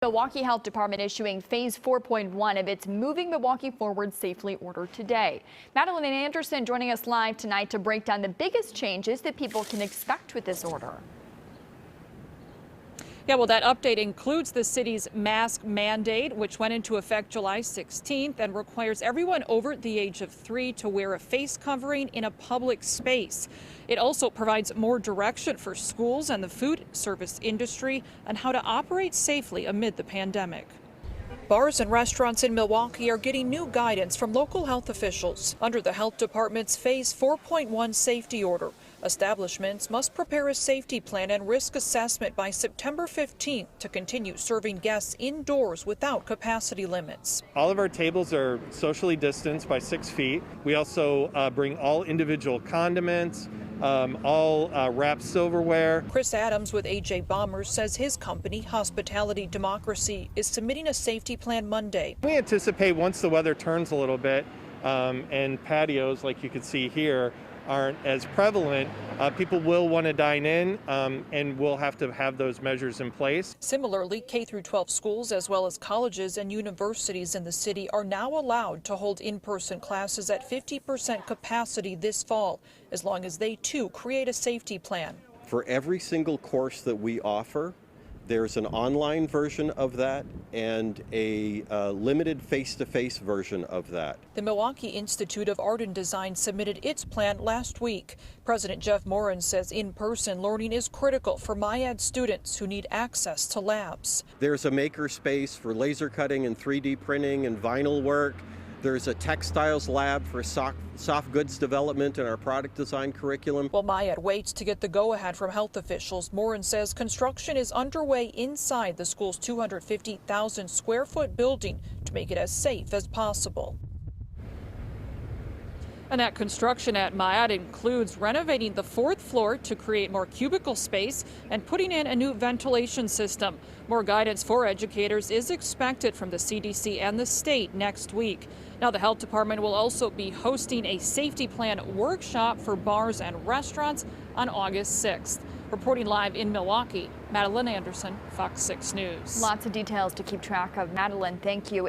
Milwaukee Health Department issuing phase 4.1 of its Moving Milwaukee Forward Safely order today. Madeline Anderson joining us live tonight to break down the biggest changes that people can expect with this order. Yeah, well, that update includes the city's mask mandate, which went into effect July 16th and requires everyone over the age of 3 to wear a face covering in a public space. It also provides more direction for schools and the food service industry on how to operate safely amid the pandemic. Bars and restaurants in Milwaukee are getting new guidance from local health officials under the health department's phase 4.1 safety order. Establishments must prepare a safety plan and risk assessment by September 15th to continue serving guests indoors without capacity limits. All of our tables are socially distanced by 6 feet. We also bring all individual condiments, all wrapped silverware. Chris Adams with AJ Bombers says his company, Hospitality Democracy, is submitting a safety plan Monday. We anticipate once the weather turns a little bit and patios, like you can see here, aren't as prevalent, people will want to dine in and we'll have to have those measures in place. Similarly, K-12 schools as well as colleges and universities in the city are now allowed to hold in-person classes at 50% capacity this fall, as long as they too create a safety plan. For every single course that we offer, there's an online version of that and a limited face-to-face version of that. The Milwaukee Institute of Art and Design submitted its plan last week. President Jeff Morin says in-person learning is critical for MIAD students who need access to labs. There's a maker space for laser cutting and 3D printing and vinyl work. There's a textiles lab for soft goods development in our product design curriculum. While MIAD waits to get the go-ahead from health officials, Morin says construction is underway inside the school's 250,000 square foot building to make it as safe as possible. And that construction at MIAD includes renovating the 4th floor to create more cubicle space and putting in a new ventilation system. More guidance for educators is expected from the CDC and the state next week. Now, the health department will also be hosting a safety plan workshop for bars and restaurants on August 6th. Reporting live in Milwaukee, Madeline Anderson, Fox 6 News. Lots of details to keep track of. Madeline, thank you.